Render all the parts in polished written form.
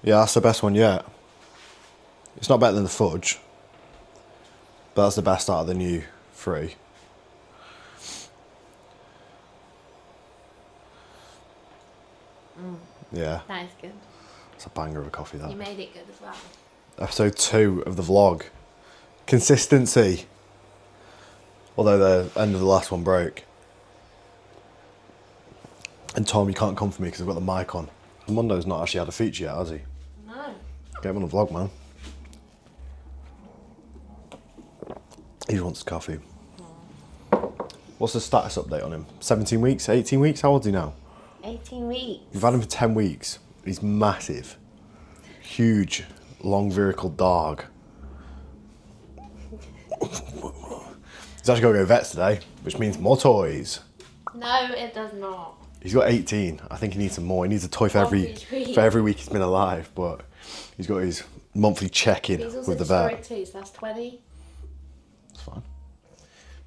Yeah, that's the best one yet. It's not better than the fudge, but that's the best out of the new 3. Yeah. That is good. It's a banger of a coffee, that. You made it good as well. Episode 2 of the vlog. Consistency. Although the end of the last one broke. And Tom, you can't come for me because I've got the mic on. Mondo's not actually had a feature yet, has he? No. Get him on the vlog, man. He just wants coffee. What's the status update on him? 17 weeks? 18 weeks? How old is he now? 18 weeks. We've had him for 10 weeks. He's massive. Huge, long vertical dog. He's actually got to go vets today, which means more toys. No, it does not. He's got 18. I think he needs some more. He needs a toy for every week he's been alive, but he's got his monthly check-in with the vet. Too, so that's 20. That's fine.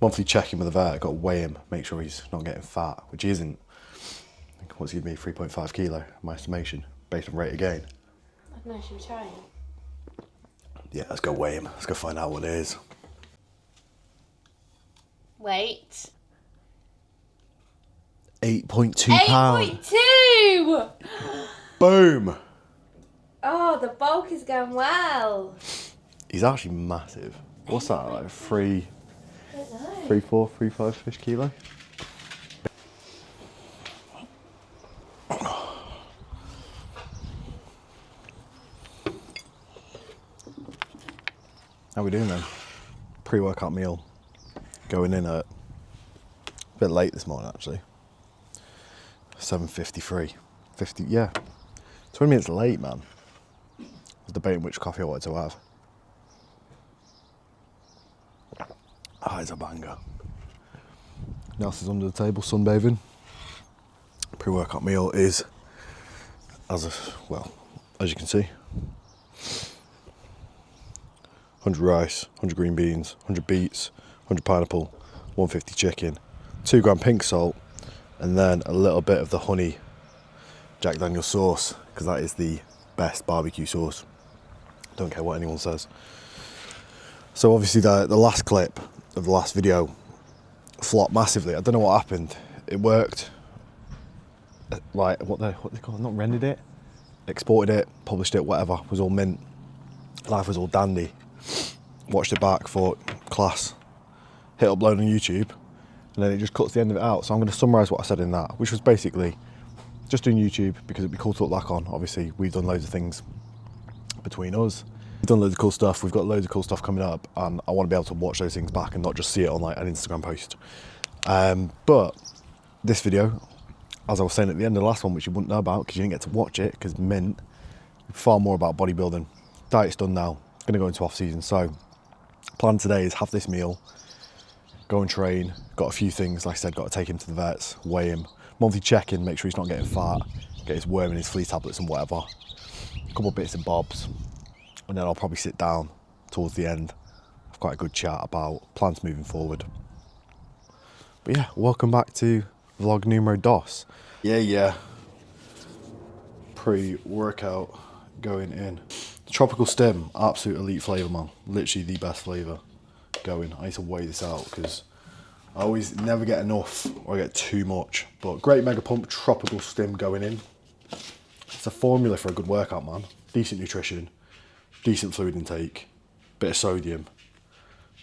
Monthly check-in with the vet. I've got to weigh him, make sure he's not getting fat, which he isn't. I think what's he give me? 3.5 kilo, my estimation, based on rate of gain. I don't know, should we try him? Yeah, let's go weigh him. Let's go find out what it is. Wait. 8.2 pounds. 8.2! Boom! Oh, the bulk is going well. He's actually massive. What's that, like 3, I don't know. 3, 4, 3, 5-ish kilo? How we doing then? Pre-workout meal going in at a bit late this morning actually. 7:53. 50, yeah. 20 minutes late, man. I was debating which coffee I wanted to have. Ah, it's a banger. Nelson's under the table sunbathing. Pre-workout meal is as you can see. 100 rice, 100 green beans, 100 beets, 100 pineapple, 150 chicken, 2 gram pink salt, and then a little bit of the honey Jack Daniel's sauce, because that is the best barbecue sauce. Don't care what anyone says. So obviously the last clip of the last video flopped massively. I don't know what happened. It worked. Like what they call it? Not rendered it, exported it, published it, whatever. It was all mint. Life was all dandy. Watched it back, thought class. Hit upload on YouTube, and then it just cuts the end of it out. So I'm going to summarise what I said in that, which was basically just doing YouTube because it'd be cool to look back on. Obviously, we've done loads of things between us. We've done loads of cool stuff. We've got loads of cool stuff coming up, and I want to be able to watch those things back and not just see it on like an Instagram post. But this video, as I was saying at the end of the last one, which you wouldn't know about because you didn't get to watch it, because mint, far more about bodybuilding. Diet's done now. Going to go into off season. So, plan today is have this meal, go and train. Got a few things, like I said, got to take him to the vets, weigh him, monthly check-in, make sure he's not getting fat, get his worm and his flea tablets and whatever. A couple of bits and bobs, and then I'll probably sit down towards the end, have quite a good chat about plans moving forward. But yeah, welcome back to vlog numero dos. Yeah. Pre-workout going in. Tropical stem, absolute elite flavour, man. Literally the best flavour going. I need to weigh this out because I always never get enough or I get too much. But great mega pump, tropical stem going in. It's a formula for a good workout, man. Decent nutrition, decent fluid intake, bit of sodium,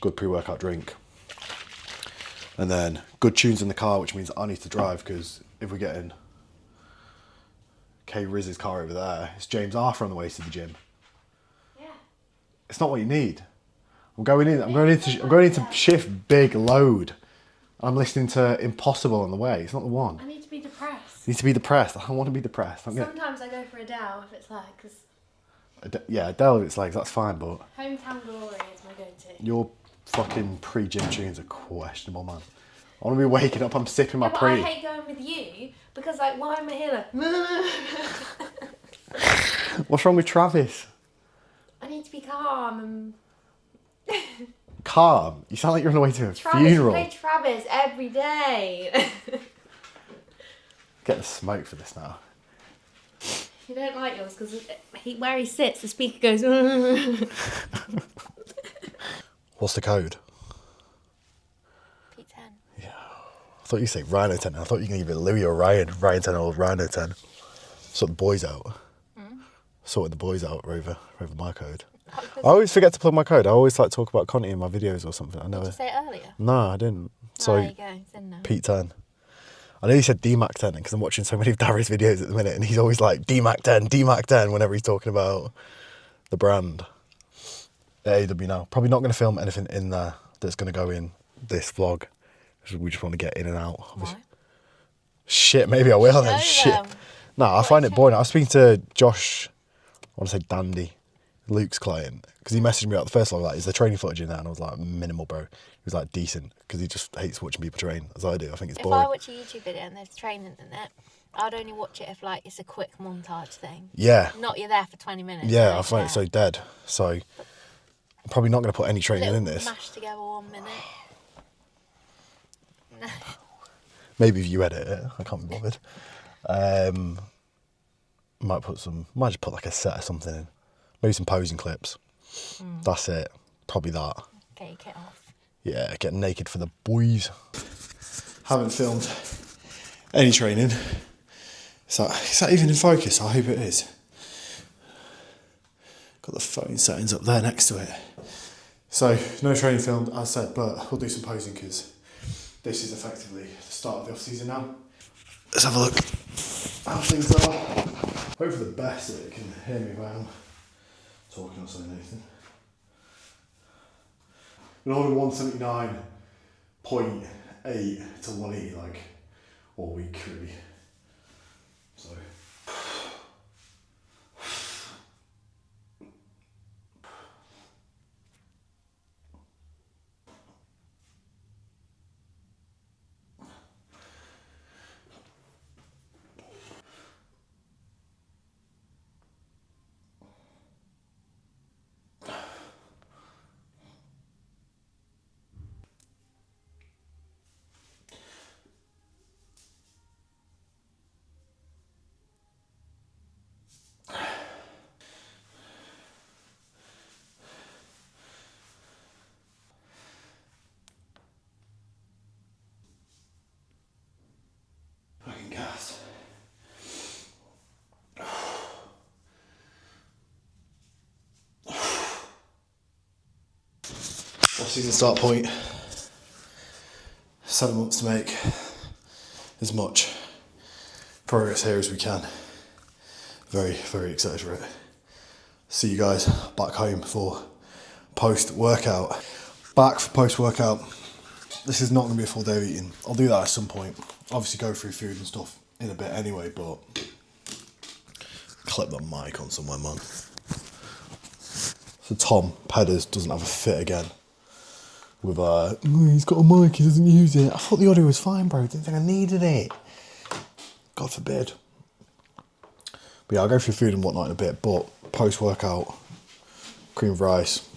good pre-workout drink. And then good tunes in the car, which means I need to drive because if we're getting K Riz's car over there, it's James Arthur on the way to the gym. It's not what you need. I'm going into shift big load. I'm listening to Impossible on the way. It's not the one. I need to be depressed. You need to be depressed. I don't want to be depressed. Sometimes I go for Adele if it's legs. Yeah, Adele if it's legs, that's fine, but Hometown Glory is my go-to. your fucking pre-gym tunes are questionable, man. I want to be waking up, I'm sipping my But pre. I hate going with you because, like, why am I here like... What's wrong with Travis? I need to be calm and... Calm? You sound like you're on the way to a funeral. I play Travis every day. Get the smoke for this now. You don't like yours because where he sits, the speaker goes. What's the code? P10. Yeah. I thought you said Rhino 10. I thought you were going to give it Louis or Ryan. Ryan 10 or Rhino 10. Sort the boys out. Sorted the boys out over my code. I always forget to plug my code. I always like talk about conteh in my videos or something. I never. Did you say it earlier? No, I didn't. So there you go. It's in there. Pete 10. I know you said DMAC 10 because I'm watching so many of Darry's videos at the minute, and he's always like DMAC 10, DMAC 10 whenever he's talking about the brand. AW now. Probably not going to film anything in there that's going to go in this vlog because we just want to get in and out. Why? Shit, maybe I will then. Shit. Them. No, I find it boring. I was speaking to Josh, I want to say Dandy, Luke's client, because he messaged me out the first vlog, like, is there training footage in there? And I was like, minimal, bro. He was like, decent, because he just hates watching people train, as I do. I think it's boring. If I watch a YouTube video and there's training in it, I'd only watch it if like it's a quick montage thing. Yeah. Not you're there for 20 minutes. Yeah, I find it so dead. So I'm probably not going to put any training in this. Mash together 1 minute. No. Maybe if you edit it, I can't be bothered. Might just put like a set or something in. Maybe some posing clips. That's it. Probably that. Get your kit off. Yeah, get naked for the boys. Haven't filmed any training. Is that even in focus? I hope it is. Got the phone settings up there next to it. So, no training filmed, as said, but we'll do some posing because this is effectively the start of the off-season now. Let's have a look how things are. Hope for the best that it can hear me when I'm talking or saying anything. Been holding 179.8 to 180 like all week really. So fucking gas. Off-season start point. 7 months to make as much progress here as we can. Very, very excited for it. See you guys back home for post-workout. Back for post-workout. This is not going to be a full day of eating. I'll do that at some point. Obviously go through food and stuff in a bit anyway, but clip that mic on somewhere, man. So Tom Pedders doesn't have a fit again. With he's got a mic, he doesn't use it. I thought the audio was fine, bro. Didn't think I needed it. God forbid. But yeah, I'll go through food and whatnot in a bit, but post-workout, cream of rice.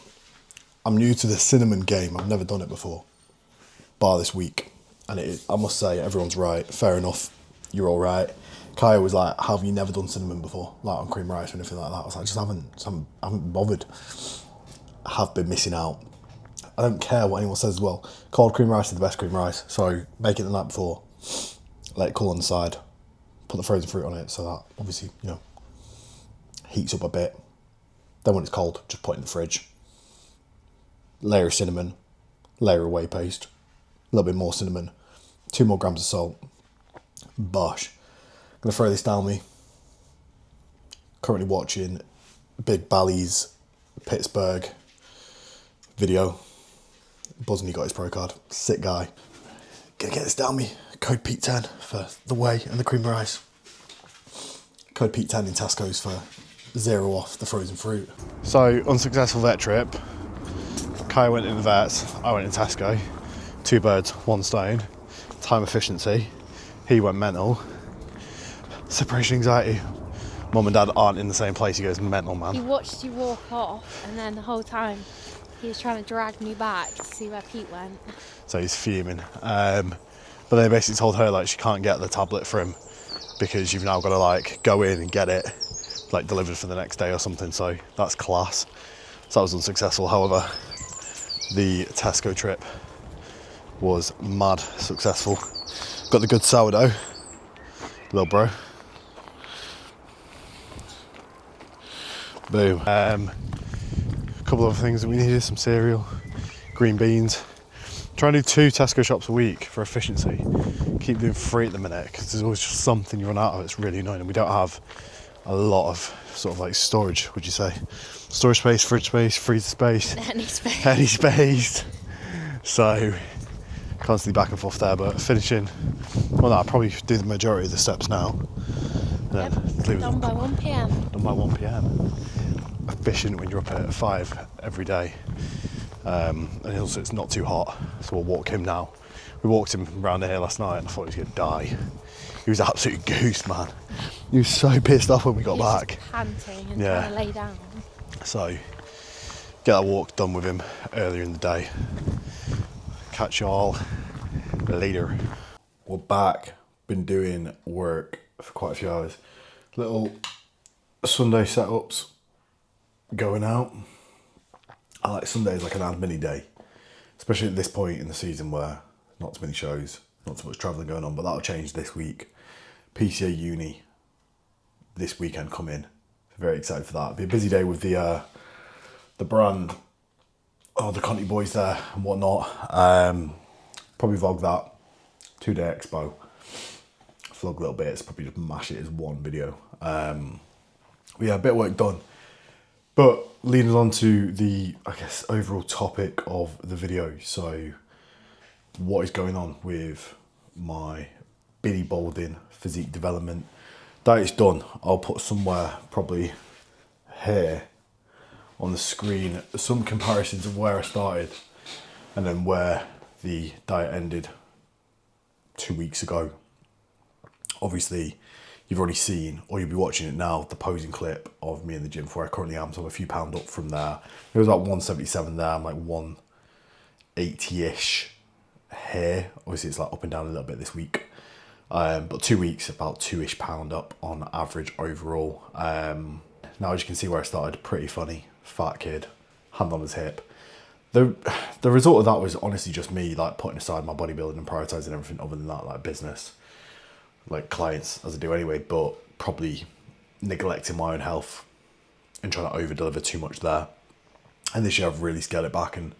I'm new to the cinnamon game. I've never done it before, bar this week. And I must say, everyone's right. Fair enough. You're all right. Kaya was like, have you never done cinnamon before? Like on cream rice or anything like that. I was like, I haven't bothered. I have been missing out. I don't care what anyone says as well. Cold cream rice is the best cream rice. So make it the night before. Let it cool on the side. Put the frozen fruit on it so that obviously, heats up a bit. Then when it's cold, just put it in the fridge. Layer of cinnamon. Layer of whey paste. A little bit more cinnamon. 2 more grams of salt. Bosh. I'm going to throw this down me. Currently watching Big Bally's Pittsburgh video. Buzzing he got his pro card. Sick guy. Gonna get this down me. Code Pete10 for the whey and the cream of rice. Code Pete10 in Tesco's for 0 off the frozen fruit. So, unsuccessful vet trip. Kai went in the vets, I went in Tesco. 2 birds, 1 stone. Time efficiency. He went mental. Separation anxiety. Mum and Dad aren't in the same place. He goes mental, man. He watched you walk off, and then the whole time he was trying to drag me back to see where Pete went. So he's fuming. But they basically told her like she can't get the tablet for him because you've now got to like go in and get it like delivered for the next day or something, so that's class. So that was unsuccessful. However, the Tesco trip was mad successful. Got the good sourdough, little bro. Boom. A couple of things that we needed, some cereal, green beans. Try and do 2 Tesco shops a week for efficiency. Keep doing 3 at the minute because there's always just something you run out of. It's really annoying, and we don't have a lot of sort of like storage, would you say? Storage space, fridge space, freezer space. Any space. Any space. So constantly back and forth there, but finishing, well no, I'll probably do the majority of the steps now. And then Done by 1 p.m. Done by 1 p.m. Efficient when you're up at 5 every day. And also it's not too hot, so we'll walk him now. We walked him around here last night and I thought he was going to die. He was absolute goose, man. He was so pissed off when we got back. Just panting and Yeah. trying to lay down. So, get that walk done with him earlier in the day. Catch y'all later. We're back. Been doing work for quite a few hours. Little Sunday setups going out. I like Sundays like an admin day, especially at this point in the season where not too many shows, not too much travelling going on, but that'll change this week. PCA uni this weekend coming. Very excited for that. It'll be a busy day with the brand, the Conteh boys there and whatnot. Probably vlog that 2-day expo. Vlog little bits, probably just mash it as one video. Yeah, a bit of work done. But leading on to the, I guess, overall topic of the video. So, what is going on with my Billy Balding physique development? That is done. I'll put somewhere, probably here on the screen, some comparisons of where I started and then where the diet ended 2 weeks ago. Obviously, you've already seen, or you'll be watching it now, the posing clip of me in the gym where I currently am. So I'm a few pound up from there. It was about 177 there. I'm like 180-ish here. Obviously, it's like up and down a little bit this week. But 2 weeks, about 2-ish pound up on average overall. Now, as you can see where I started, pretty funny, fat kid, hand on his hip. The result of that was honestly just me like putting aside my bodybuilding and prioritizing everything other than that, like business, like clients as I do anyway, but probably neglecting my own health and trying to over deliver too much there. And this year I've really scaled it back and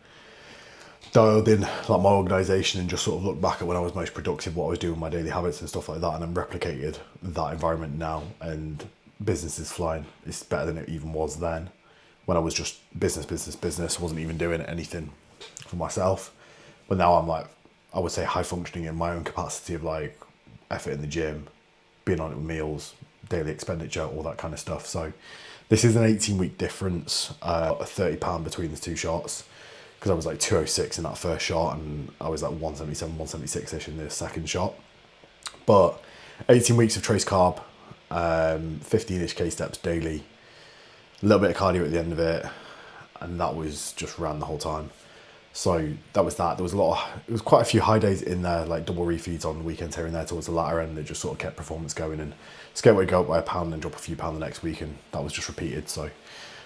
dialed in like my organisation and just sort of looked back at when I was most productive, what I was doing with my daily habits and stuff like that, and then replicated that environment now, and business is flying. It's better than it even was then when I was just business, wasn't even doing anything for myself. But now I'm like, I would say high functioning in my own capacity of like effort in the gym, being on it with meals, daily expenditure, all that kind of stuff. So this is an 18-week difference, a £30 between the 2 shots, because I was like 206 in that first shot and I was like 177, 176-ish in the second shot. But 18 weeks of trace carb, 15-ish K steps daily, a little bit of cardio at the end of it, and that was just ran the whole time. So that was that. There was it was quite a few high days in there, like double refeeds on the weekends here and there towards the latter end. It just sort of kept performance going, and skate would go up by a pound and drop a few pound the next week, and that was just repeated. So,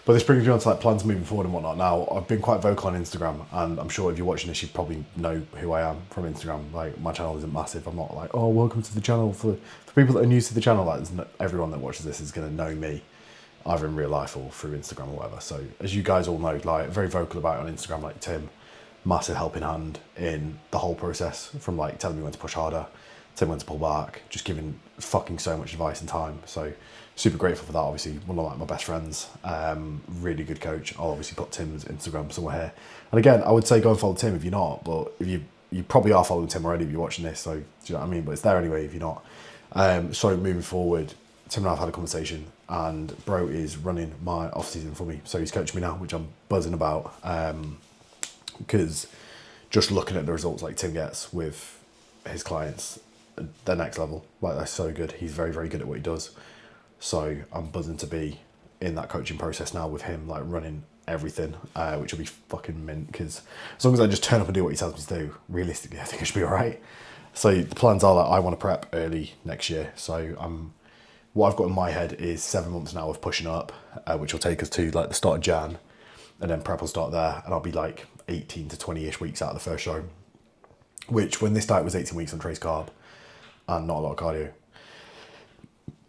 but this brings me on to like plans moving forward and whatnot. Now, I've been quite vocal on Instagram, and I'm sure if you're watching this, you probably know who I am from Instagram. Like, my channel isn't massive. I'm not like, oh, welcome to the channel. For people that are new to the channel, like everyone that watches this is going to know me, either in real life or through Instagram or whatever. So, as you guys all know, like, very vocal about it on Instagram, like Tim, massive helping hand in the whole process, from like telling me when to push harder, telling me when to pull back, just giving fucking so much advice and time. So super grateful for that. Obviously one of like my best friends, really good coach. I'll obviously put Tim's Instagram somewhere here. And again, I would say go and follow Tim if you're not, but if you probably are following Tim already if you're watching this, so do you know what I mean? But it's there anyway if you're not. So moving forward, Tim and I have had a conversation, and bro is running my off season for me. So he's coaching me now, which I'm buzzing about. Because just looking at the results like Tim gets with his clients, they're next level. Like, they're so good. He's very, very good at what he does. So I'm buzzing to be in that coaching process now with him, like running everything, which will be fucking mint. Because as long as I just turn up and do what he tells me to do, realistically, I think I should be all right. So the plans are that I want to prep early next year. So I'm what I've got in my head is 7 months now of pushing up, which will take us to like the start of Jan, and then prep will start there, and I'll be like 18 to 20-ish weeks out of the first show, which when this diet was 18 weeks on trace carb and not a lot of cardio,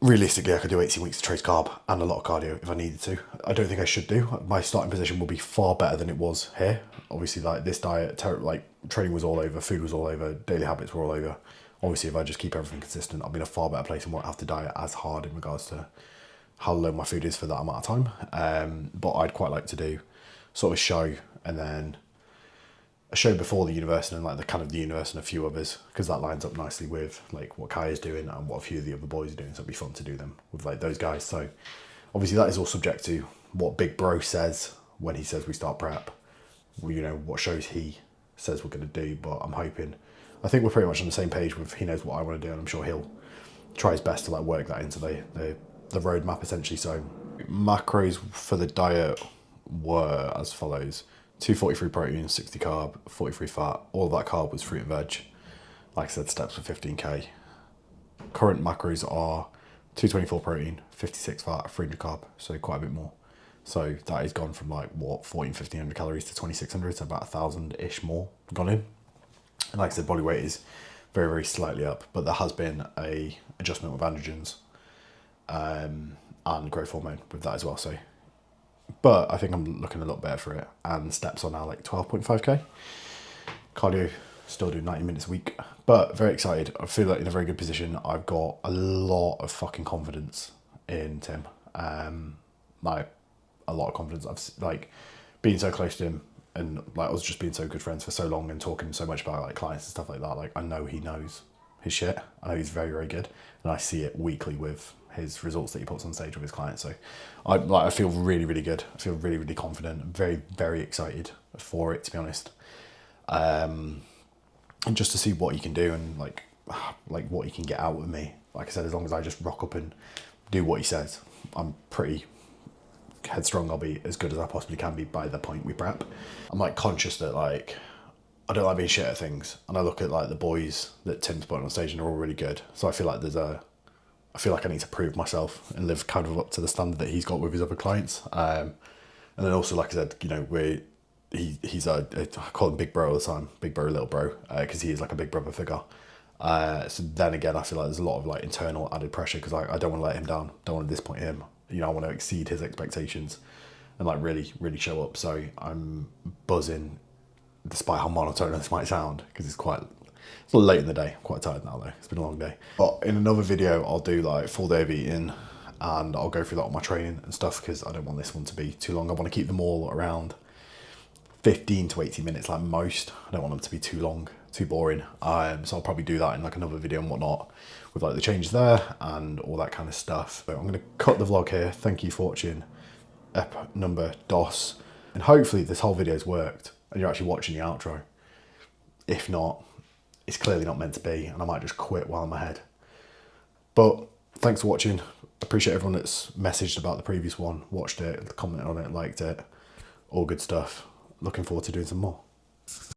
realistically I could do 18 weeks of trace carb and a lot of cardio if I needed to. I don't think I should do. My starting position will be far better than it was here. Obviously, like this diet, like training was all over, food was all over, daily habits were all over. Obviously, if I just keep everything consistent, I'll be in a far better place and won't have to diet as hard in regards to how low my food is for that amount of time. But I'd quite like to do sort of a show, and then a show before the universe, and then like the kind of the universe and a few others, because that lines up nicely with like what Kai is doing and what a few of the other boys are doing. So it'd be fun to do them with like those guys. So obviously that is all subject to what Big Bro says when he says we start prep. You know, what shows he says we're going to do. But I think we're pretty much on the same page with, he knows what I want to do, and I'm sure he'll try his best to like work that into the roadmap essentially. So macros for the diet were as follows: 243 protein, 60 carb, 43 fat. All of that carb was fruit and veg. Like I said, steps for 15k. Current macros are 224 protein, 56 fat, 300 carb, so quite a bit more. So that has gone from like what, 1,500 calories to 2,600, so about 1,000-ish more gone in. And like I said, body weight is very, very slightly up, but there has been a adjustment with androgens and growth hormone with that as well. So, but I think I'm looking a lot better for it. And steps are now like 12.5k. Cardio, still do 90 minutes a week, but very excited. I feel like in a very good position. I've got a lot of fucking confidence in Tim. Like a lot of confidence. I've like been so close to him, and like I was just being so good friends for so long and talking so much about like clients and stuff like that. Like I know he knows his shit. I know he's very, very good, and I see it weekly with his results that he puts on stage with his clients. So I feel really, really good. I feel really, really confident. I'm very, very excited for it, to be honest. And just to see what he can do, and like what he can get out of me. Like I said, as long as I just rock up and do what he says, I'm pretty headstrong. I'll be as good as I possibly can be by the point we prep. I'm like conscious that like I don't like being shit at things, and I look at like the boys that Tim's putting on stage and they're all really good. So I feel like I feel like I need to prove myself and live kind of up to the standard that he's got with his other clients. And then also, like I said, you know, he's I call him Big Bro all the time, Big Bro, Little Bro, because he is like a big brother figure. So then again, I feel like there's a lot of like internal added pressure, because I don't want to let him down, don't want to disappoint him. You know, I want to exceed his expectations and like really, really show up. So I'm buzzing, despite how monotone this might sound, because it's a little late in the day. I'm quite tired now though. It's been a long day. But in another video, I'll do like full day of eating, and I'll go through that on my training and stuff, because I don't want this one to be too long. I want to keep them all around 15 to 18 minutes like most. I don't want them to be too long, too boring. So I'll probably do that in like another video and whatnot, with like the changes there and all that kind of stuff. But I'm going to cut the vlog here. Thank you for watching ep number dos, and hopefully this whole video's worked and you're actually watching the outro. If not, it's clearly not meant to be, and I might just quit while I'm ahead. But thanks for watching. Appreciate everyone that's messaged about the previous one, watched it, commented on it, liked it, all good stuff. Looking forward to doing some more.